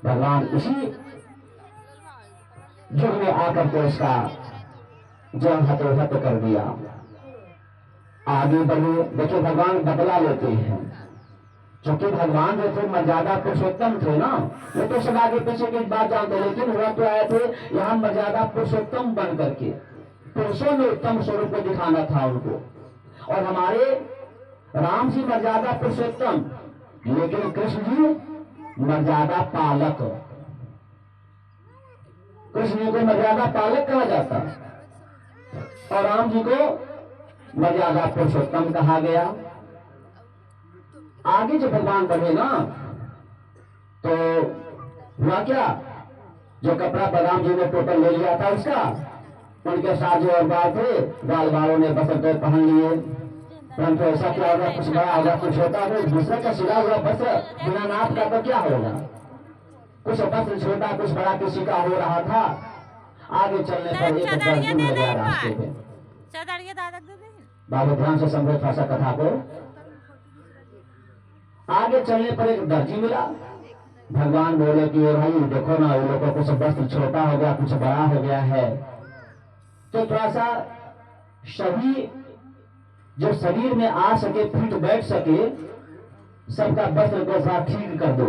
भगवान इसी युग में आकर के उसका जो हतोहत कर दिया। आगे बढ़े, देखिए भगवान बदला लेते हैं, क्योंकि भगवान जो थे मर्यादा पुरुषोत्तम थे ना, वो तो सब आगे पीछे की बात जानते, लेकिन वह तो आए थे यहाँ मर्यादा पुरुषोत्तम बन करके, पुरुषों में उत्तम स्वरूप को दिखाना था उनको। और हमारे राम जी मर्यादा पुरुषोत्तम, लेकिन कृष्ण जी मर्यादा पालक। कृष्ण जी को मर्यादा पालक कहा जाता और राम जी को मर्यादा पुरुषोत्तम कहा गया। आगे जो भगवान बढ़े ना, तो हुआ क्या, जो कपड़ा बलराम जी ने टोटल ले लिया था उसका, उनके साथ जो और बाल थे, बाल बालों ने वस्त्र पहन लिए। परंतु ऐसा क्या होगा, कुछ बड़ा होगा, कुछ होता है, दूसरे का सिला हुआ वस्त्र बिना नाप का तो क्या होगा। कुछ वस्त्र छोटा कुछ बड़ा किसी का हो रहा था। आगे चलने पर एक दर्जी मिल गया रास्ते में। बाबू ध्यान से समझो थोड़ा सा कथा को। आगे चलने पर एक दर्जी मिला। भगवान बोले कि भाई देखो ना, उन लोगों को कुछ वस्त्र छोटा हो गया, कुछ बड़ा हो गया है, तो थोड़ा सा सभी जो शरीर में आ सके, फिट बैठ सके, सबका वस्त्र को साथ ठीक कर दो।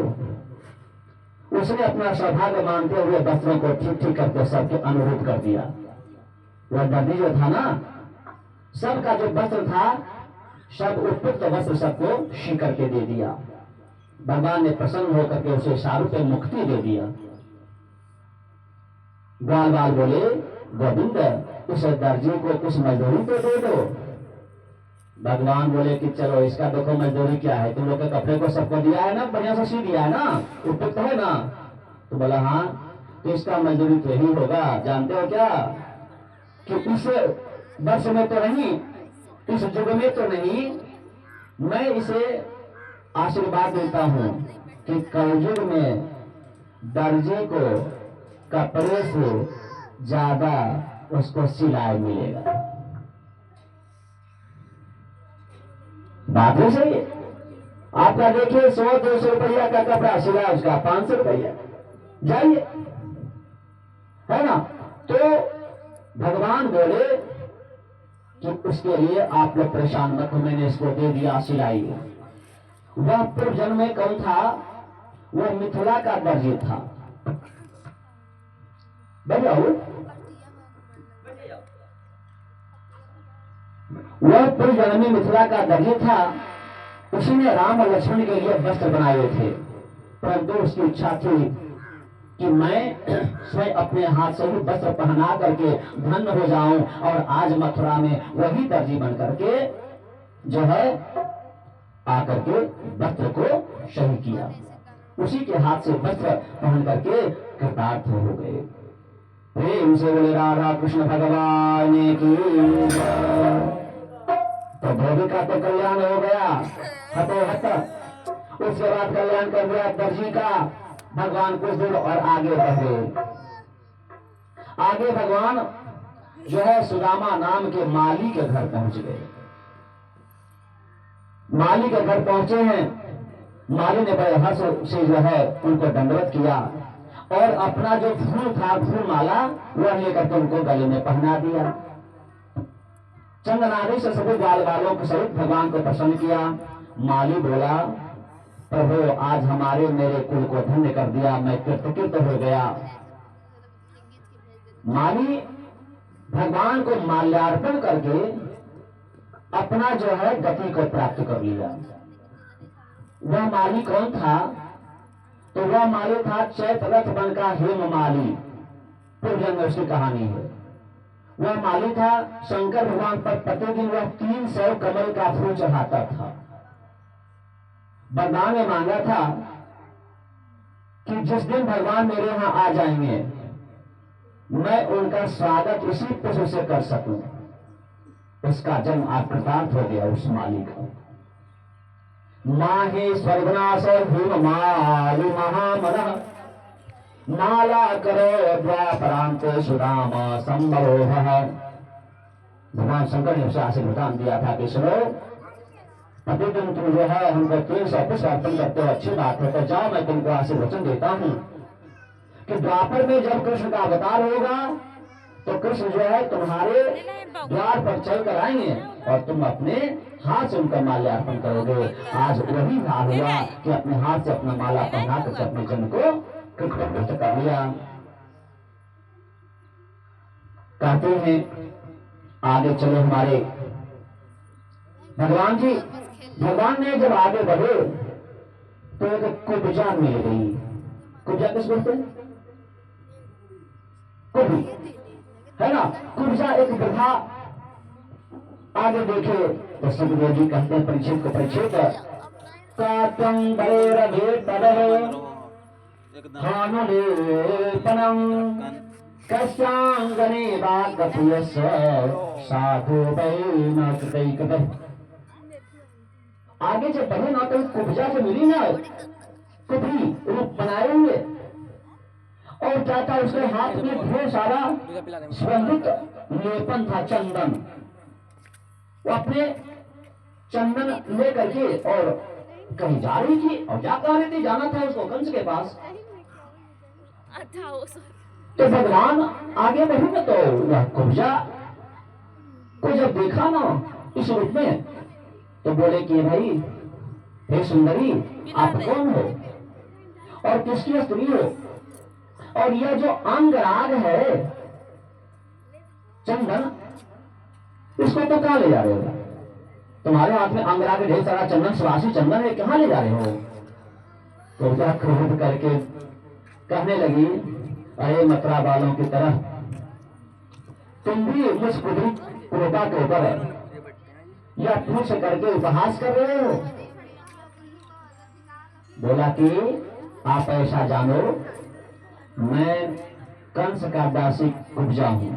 उसने अपना सौभाग्य मानते हुए वस्त्रों को ठीक ठीक करके सबके अनुरूप कर दिया। वह दर्जी जो था ना, सबका जो वस्त्र था, सब उपयुक्त वस्त्र सबको सी करके दे दिया। भगवान ने प्रसन्न होकर के उसे सारू पे मुक्ति दे दिया। ग्वाल बाल बोले, गोविंद उस दर्जी को कुछ मजदूरी तो दे दो। भगवान बोले कि चलो इसका देखो मजदूरी क्या है, तुम लोग के कपड़े को सबको दिया है ना, बढ़िया से सी दिया है ना, उपयुक्त है ना। तो बोला हाँ, तो इसका मजदूरी तो यही होगा, जानते हो क्या, कि इस वर्ष में तो नहीं, इस युग में तो नहीं, मैं इसे आशीर्वाद देता हूं कि कलयुग में दर्जी को कपड़े से ज्यादा उसको सिलाई मिलेगा। बात है सही है। आपका देखिए 100-200 रुपया का कपड़ा सिला, उसका 500 रुपया जाइए, है ना। तो भगवान बोले कि उसके लिए आप लोग परेशान मत हो, मैंने इसको दे दिया सिलाई। वह पूर्व जन्म में कौन था, वह मिथिला का दर्जी था। बताओ, वह पूर्व जन्म में मिथिला का दर्जी था। उसी ने राम और लक्ष्मण के लिए वस्त्र बनाए थे, परंतु उसकी इच्छा थी कि मैं स्वयं अपने हाथ से ही वस्त्र पहना करके धन्य हो जाऊं। और आज मथुरा में वही दर्जी बन करके जो है आकर के वस्त्र को सही किया, उसी के हाथ से वस्त्र पहन करके कृतार्थ हो गए। प्रेम से बोले राधा कृष्ण भगवान की। तो धोबी का तो कल्याण हो गया, हतोहत। उसके बाद कल्याण कर दिया दर्जी का। भगवान कुछ दूर और आगे बढ़े। आगे भगवान जो है सुदामा नाम के माली के घर पहुंच गए। माली के घर पहुंचे हैं। माली ने बड़े हर्ष से जो है उनको दंडवत किया और अपना जो फूल था, फूल माला, वह लेकर के उनको गले में पहना दिया। चंदनादि से सभी बाल बालों के सहित भगवान को प्रसन्न किया। माली बोला, प्रभु आज हमारे मेरे कुल को धन्य कर दिया, मैं कृतकृत हो गया। माली भगवान को माल्यार्पण करके अपना जो है गति को प्राप्त कर लिया। वह माली कौन था? तो वह माली था चैत्ररथ वन का हेममाली। पूर्व जन्म में उसकी कहानी है। वह माली था, शंकर भगवान पर प्रतिदिन वह 300 कमल का फूल चढ़ाता था। वरदान में मांगा था कि जिस दिन भगवान मेरे यहां आ जाएंगे मैं उनका स्वागत उसी पुष्प से कर सकूं। उसका जन्म आज कृतार्थ हो गया उस माली का। माहे स्वर्गनाश भीम मालु महामना माला करो द्वापरांत सुदाम संभव। भगवान शंकर ने उसे आशीर्वाद दिया था कि सुनो, प्रतिदिन तुम जो है हमको 300 पुष्प अर्पण करते हो, अच्छी बात है, तो जाओ मैं तुमको आशीर्वचन देता हूं कि द्वापर में जब कृष्ण का अवतार होगा तो कृष्ण जो है तुम्हारे द्वार पर चल कर आएंगे और तुम अपने हाथ से उनका माल्यार्पण करोगे। आज वही भाव हुआ कि अपने हाथ से अपना माला पहना करके अपने जन को कृतज्ञ कर लिया। कहते हैं आगे चलो हमारे भगवान जी। भगवान ने जब आगे बढ़े तो एक कुब्जा मिल गई। कुब्जा किस बोलते हैं? कुब्जी है ना। कुब्जा एक वृद्धा आगे देखे तो सुखदेव जी कहते हैं परीक्षित को, परीक्षित कस्यांगने साधु आगे जब बढ़े ना तो कुब्जा से मिली ना कुबरी रूप बनाए हुए और क्या था उसके हाथ में ढेर सारा सुगंधित लेपन था, चंदन। वो अपने चंदन ले करके और कहीं जा रही थी और जा कह रही थी, जाना था उसको कंस के पास। तो भगवान आगे बढ़े ना तो वह कुब्जा को जब देखा ना इस रूप में तो बोले कि भाई हे सुंदरी आप कौन हो और किसकी स्त्री हो, और यह जो अंगराग है चंदन इसको तो कहां ले जा रहे हो? तुम्हारे हाथ में अंगराग ढेर सारा चंदन सुवासी चंदन है, कहां ले जा रहे हो? तो वह क्रोध करके कहने लगी अरे मथुरा वालों की तरह तुम भी मुझ कुबरी कृपा के ऊपर या पूछ करके उपहास कर रहे हो। बोला कि आप ऐसा जानो मैं कंस का दासी कुब्जा हूं,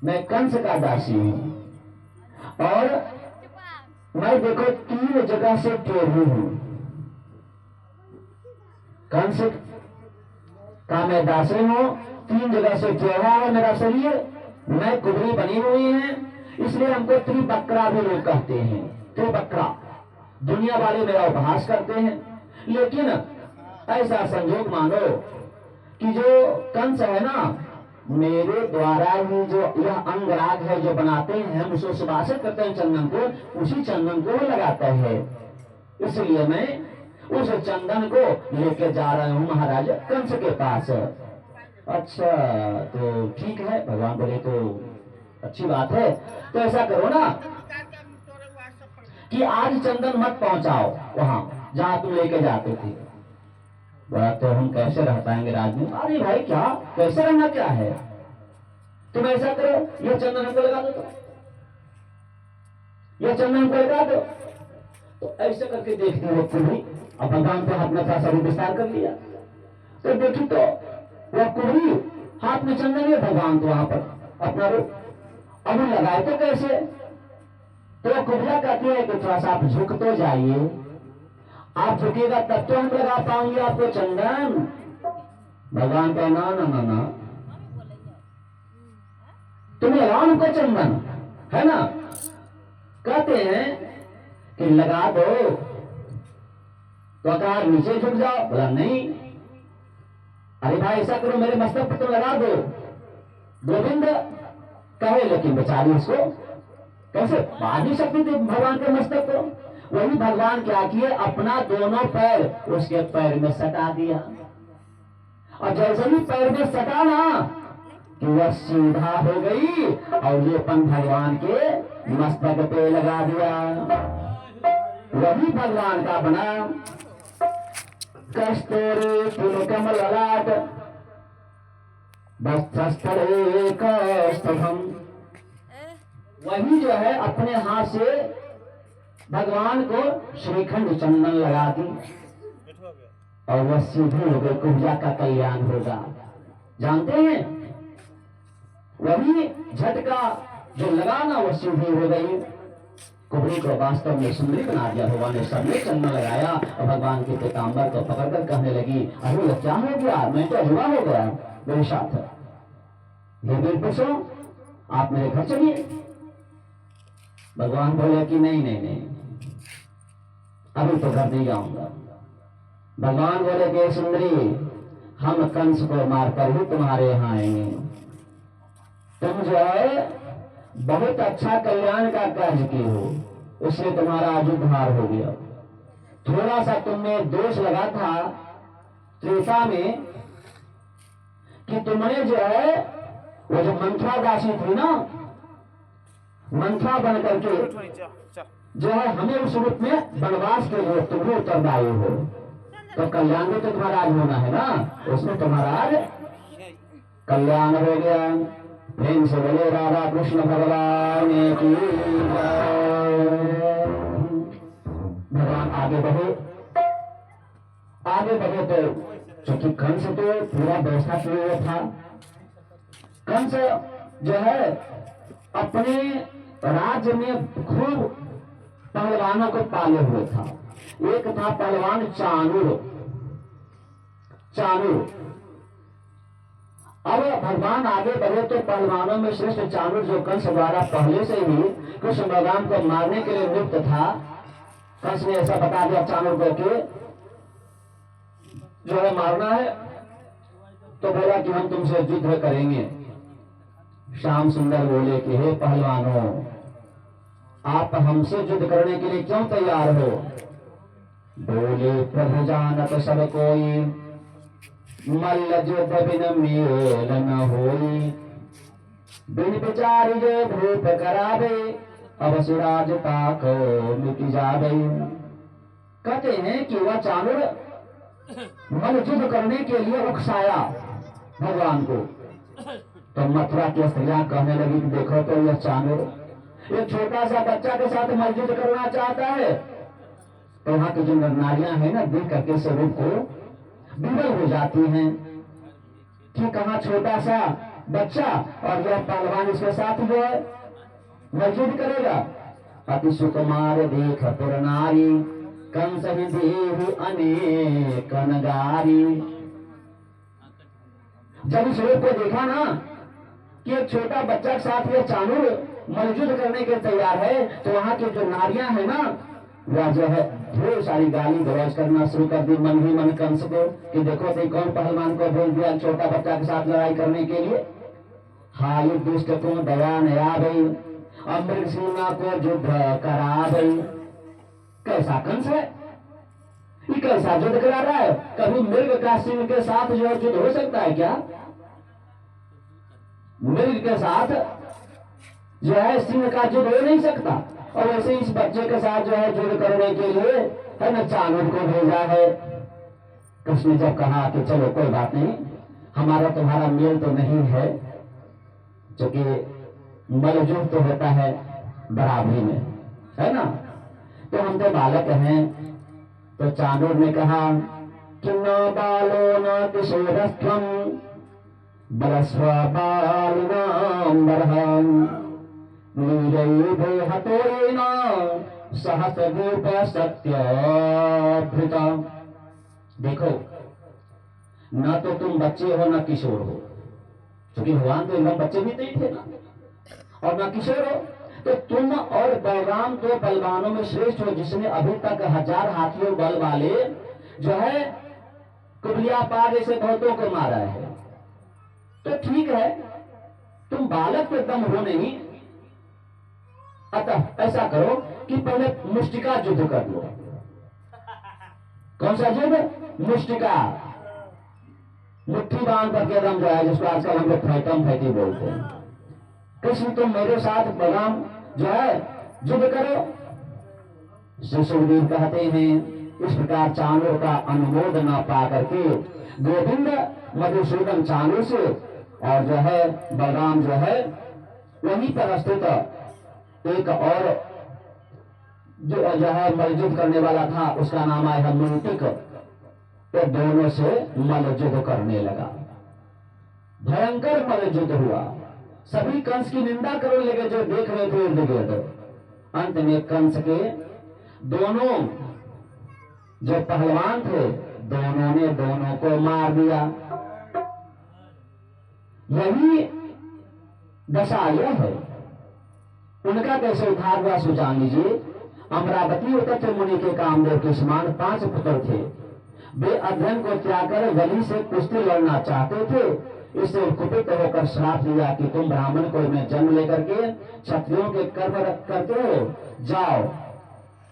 मैं कंस का दासी हूं और मैं देखो 3 जगह से टेढ़ी हूं। कंस का मैं दासी हूं, 3 जगह से टेढ़ा है मेरा शरीर, मैं कुबरी बनी हुई है, इसलिए हमको त्रिवक्रा भी लोग कहते हैं। त्रिवक्रा दुनिया वाले मेरा उपहास करते हैं। लेकिन ऐसा संजोग मानो कि जो कंस है ना मेरे द्वारा ही जो यह अंगराग है जो बनाते हैं हम उसे सुवासित करते हैं चंदन को, उसी चंदन को लगाता है, इसलिए मैं उस चंदन को लेकर जा रहा हूं महाराज कंस के पास। अच्छा तो ठीक है, भगवान बोले तो अच्छी बात है, तो ऐसा करो ना कि आज चंदन मत पहुंचाओ वहां जहां तुम लेके जाते थे। बोला तो हम कैसे रह पाएंगे राज में? अरे भाई क्या कैसे रहना क्या है, तुम ऐसा करो ये चंदन हमको लगा दो, तो ये चंदन हमको लगा दो। तो ऐसे करके देखते हो कुबरी अब भगवान को हाथ में था स्वरूप विस्तार कर लिया तो देखी तो वह कुबरी हाथ में चंदन है, भगवान तो वहां पर अपना रूप अब लगाए तो कैसे? तो कुब्जा कहती है कि थोड़ा सा आप झुक तो जाइए, आप झुकेगा तब तो हम लगा पाएंगे आपको चंदन। भगवान का ना ना ना ना तुम लगाओ हमको चंदन है ना। कहते हैं कि लगा दो तो आकार नीचे झुक जाओ। बोला नहीं, अरे भाई ऐसा करो मेरे मस्तक पर तुम लगा दो। गोविंद कहे लेकिन बेचारी उसको कैसे बांध नहीं सकती थी भगवान के मस्तक को। वही भगवान क्या किए अपना दोनों पैर उसके पैर में सटा दिया और जैसे ही पैर में सटा ना कि वह सीधा हो गई और लेपन भगवान के मस्तक पे लगा दिया। वही भगवान का बना कस्तूरी फूल कमल ललाट वस्त्रस्थले कौस्तुभम। वही जो है अपने हाथ से भगवान को श्रीखंड चंदन लगा दी और वह सीधी हो गई, कुब्जा का कल्याण होगा। जानते हैं वही झटका जो लगाना वह सीधी हो गई। कुबरी को वास्तव में सुंदरी बना दिया भगवान ने। सबने चंदन लगाया और भगवान के पीताम्बर को पकड़कर कहने लगी, अरे वो क्या हो गया, मैं तो अधूरा हो गया मेरे साथ। ये वीर पुरुषों, आप मेरे घर चलिए। भगवान बोले कि नहीं नहीं नहीं, अभी तो घर नहीं जाऊंगा। भगवान बोले कि सुंदरी, हम कंस को मारकर ही तुम्हारे यहाँ आएंगे। तुम जो है बहुत अच्छा कल्याण का कार्य की हो, उससे तुम्हारा आज उद्धार हो गया। थोड़ा सा तुमने दोष लगा था त्रेता में कि तुमने जो है वो जो मंथरा दासी थी ना, मंथरा बन करके जो है हमें उस रूप में वनवास के लिए तुम्हें उत्तरदायी हो। तो कल्याण में तो तुम्हारा आज होना है ना, उसमें तुम्हारा आज कल्याण हो गया। प्रेम से बोले राधा कृष्ण भगवान की जय। भगवान आगे बढ़े तो क्योंकि कंस तो पूरा व्यवस्था किया हुआ था। कंस जो है अपने राज्य में खूब पहलवानों को पाले हुए था। एक था पहलवान चाणूर। अब भगवान आगे बढ़े तो पहलवानों में श्रेष्ठ चाणूर जो कंस द्वारा पहले से ही कृष्ण भगवान को मारने के लिए नियुक्त था। कंस ने ऐसा बता दिया चाणूर को कि जो है मारना है, तो बोला कि हम तुमसे युद्ध करेंगे। श्याम सुंदर बोले कि हे पहलवानों, आप हमसे युद्ध करने के लिए क्यों तैयार हो? बोले प्रभु जानत सब कोई, मल्ल युद्ध बिन मेल न होई। बिन विचारी जो भूप करावे, अब सुराज ताक मिट जावे। कहते हैं कि वह चाणूर मल्ल युद्ध करने के लिए उकसाया भगवान को। तो मथुरा की स्त्रियां कहने लगी कि देखो तो यह चाणूर एक छोटा सा बच्चा के साथ मल्ल युद्ध करना चाहता है। तो वहां की जो नारियां हैं ना, देख करके स्वरूप को विवल हो जाती हैं कि कहा छोटा सा बच्चा और यह पहलवान इसके साथ जो है मल्ल युद्ध करेगा। अति सुकुमार देख पुर नारी, कंस ही देहु अनेक नगारी। जब इस रूप को देखा ना कि एक छोटा बच्चा के साथ यह चाणूर मल्ल युद्ध करने के तैयार है, तो वहां की जो नारियां हैं ना, वह जो है ढेर सारी गाली गलौज करना शुरू कर दी मन ही मन कंस को कि देखो तो कौन पहलवान को भेज दिया छोटा बच्चा के साथ लड़ाई करने के लिए। हाय दुष्ट को दया नया गई, अमृत सीमा को युद्ध करा गई। कैसा कंस है, ये कैसा युद्ध करा रहा है? कभी मृग का सिंह के साथ जो है युद्ध हो सकता है क्या? मृग के साथ जो है सिंह का युद्ध हो नहीं सकता। और वैसे इस बच्चे के साथ जो है युद्ध करने के लिए है ना चाणूर को भेजा है। कृष्ण ने जब कहा कि चलो कोई बात नहीं, हमारा तुम्हारा मेल तो नहीं है, क्योंकि मल्ल युद्ध तो होता है बराबरी में, है ना, तो हम तो बालक हैं। तो चाणूर ने कहा कि न बालो न किशोरस्थम बलस्व बालिनाम बरहम नीरयुधे हतोरेण सहस्ररूप सत्यभृता। देखो, न तो तुम बच्चे हो न किशोर हो, क्योंकि भगवान तो एकदम बच्चे भी नहीं थे ना, और न किशोर हो। तो तुम और बलराम तो बलवानों में श्रेष्ठ हो, जिसने अभी तक 1000 हाथियों बल वाले जो है कुबलिया पा जैसे बहुतों को मारा है। तो ठीक है, तुम बालक तो एकदम हो नहीं, अतः ऐसा करो कि पहले मुष्टिका युद्ध कर लो। कौन सा युद्ध? मुष्टिका, मुट्ठी बांध करके एकदम जो है, जिसको आजकल हम लोग फैटम फैटी बोलते हैं। कृष्ण तुम मेरे साथ बलराम जो है युद्ध करो। श्री सुखदेव कहते हैं इस प्रकार चाणूर का अनुमोदन न पा करके गोविंद मधुसूदन चाणूर से और जो है बलराम जो है वहीं पर स्थित एक और जो है मल्लयुद्ध करने वाला था, उसका नाम आया मुंटिक, तो दोनों से मल्लयुद्ध करने लगा। भयंकर मल्लयुद्ध हुआ। सभी कंस की निंदा करने लगे जो देख रहे थे इर्द गिर्द। अंत में कंस के दोनों जो पहलवान थे दोनों ने दोनों को मार दिया। यही दशा यह है। उनका कैसे उद्धार हुआ सो जान लीजिए। अमरावती उतरते मुनि के कामदेव के समान 5 पुत्र थे। वे अध्ययन को त्याग कर बलि से कुश्ती लड़ना चाहते थे। इससे कुपित होकर श्राप दिया कि तुम ब्राह्मण को में जन्म लेकर के क्षत्रियों के कर्म करते हो, जाओ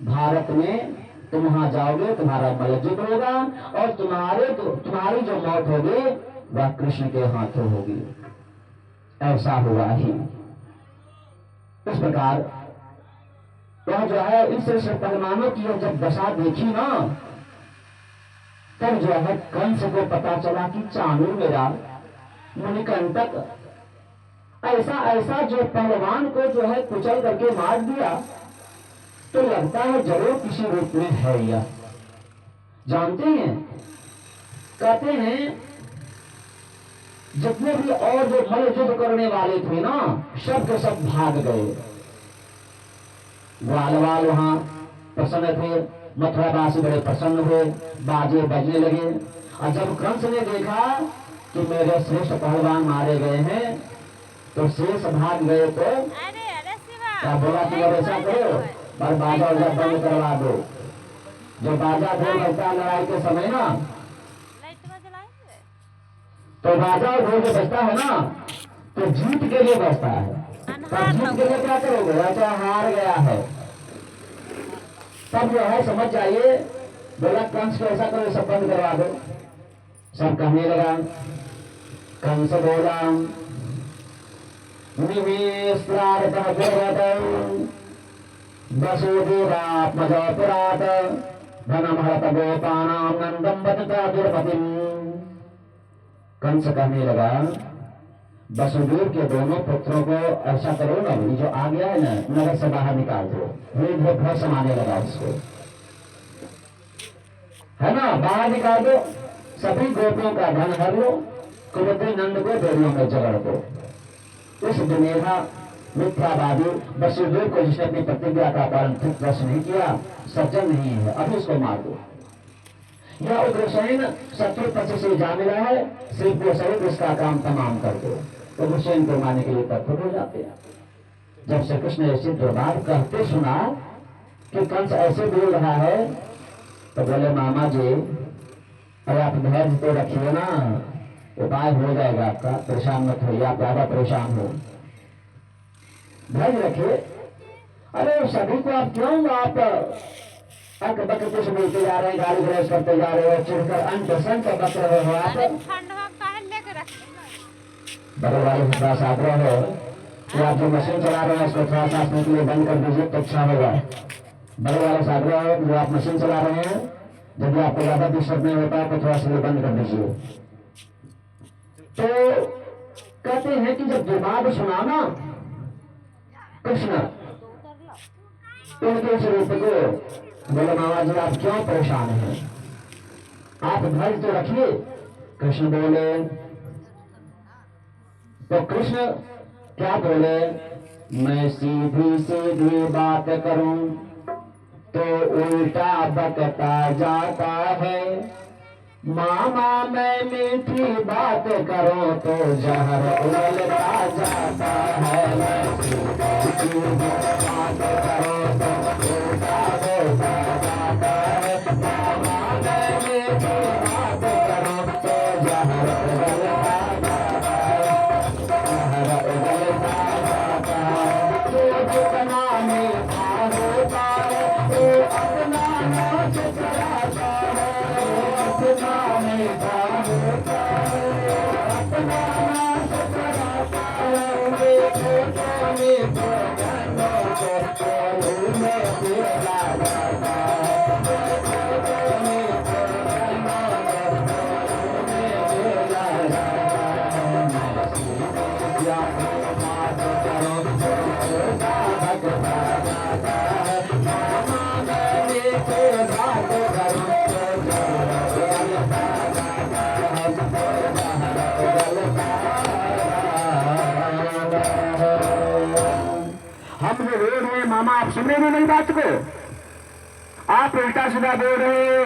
भारत में तुम वहां जाओगे, तुम्हारा मल्लयुद्ध होगा और तुम्हारी जो मौत होगी वह कृष्ण के हाथों होगी। ऐसा हुआ ही। इस प्रकार वह जो है इस पहलवानों की जब दशा देखी ना, तब जो है कंस को पता चला कि चाणूर मेरा मुनिकंटक ऐसा ऐसा जो पहलवान को जो है कुचल करके मार दिया, तो लगता है जरूर किसी रूप में है यह। जानते हैं, कहते हैं जितने भी और जो मल्लयुद्ध करने वाले थे ना, सब के सब भाग गए। ग्वालवाल वहां प्रसन्न थे, मथुरावासी बड़े प्रसन्न हुए, बाजे बजने लगे। और जब कंस ने देखा कि मेरे श्रेष्ठ पहलवान मारे गए हैं, तो शेष भाग गए। तो क्या बोला कि अब ऐसा करो और बाजा उजा बंद करवा दो। जो बाजा ढोल बजता है लड़ाई के समय ना, तो बाजा और ढोल जो बजता है ना, तो जीत के लिए बजता है। तब जीत के लिए क्या करोगे? अच्छा हार गया है, तब जो है समझ जाइए। बोला कंस को ऐसा करो, सब बंद करवा दो। सब कहने लगा। कंस बोला वसुदेवात्मजपुरात् धनमहत गोपानां नंदं बदता दुर्मतिम्। कंस कहने लगा वसुदेव के दोनों पुत्रों को ऐसा करो ना, जो आ गया है ना, नगर से बाहर निकाल दो। भय समाने लगा उसको, है ना, बाहर निकाल दो। सभी गोपियों का धन हर लो, कुबेर नंद को बेड़ियों में जगड़ दो। इस दुनिया मिथ्यावादी वसुदेव को जिसने अपनी प्रतिज्ञा का पालन ठीक वश नहीं किया, सज्जन नहीं है, अभी उसको मार दो। यह उग्रसेन शत्रु पक्ष से जा मिला है, श्री को सहित इसका काम तमाम कर दो। तो उग्रसेन को मारने के लिए तत्पर हो जाते हैं। जब श्री कृष्ण ऐसी दुर्बार कहते सुना कि कंस ऐसे बोल रहा है, तो बोले मामा जी अरे आप धैर्य तो रखिए ना, उपाय हो जाएगा आपका, परेशान मत होइए, आप ज्यादा परेशान हो, धैर्य रखिए। अरे सभी को आप क्यों आप बक कुछ बोलते जा रहे हैं, गाली गलौज करते जा रहे हो, चिढ़कर अंत बक रहे हो आप। बड़े वाले से थोड़ा सा आग्रह हो कि आप जो मशीन चला रहे हैं उसको थोड़ा सा के लिए बंद कर दीजिए तो अच्छा होगा। बड़े वाले से आग्रह हो कि जो आप मशीन चला रहे हैं, यदि आपको ज्यादा डिस्टर्ब नहीं होता है तो थोड़ा सा बंद कर दीजिए। तो कहते हैं कि जब विवाद सुना ना कृष्ण उनके स्वरूप को, बोले मामा जी आप क्यों परेशान हैं, आप धैर्य तो रखिए। कृष्ण बोले, तो कृष्ण क्या बोले, मैं सीधी सीधी बात करूं तो उल्टा बकता जाता है, मामा मैं मीठी बात करो तो जहर उगलता जाता है, मैं सीधी बात करो तो उल्टा होता जाता है, मामा मैं मीठी बात करो तो जहर उगलता जाता है, जहर उगलता जाता है। जो जितना मीठा होता है वो अपना नाच कराता है, अपना मीठा होता है अपना नाच कराता है। हम जो बोल रहे हैं मामा, आप सुन रहे हैं मेरी बात को? आप उल्टा सीधा बोल रहे हो,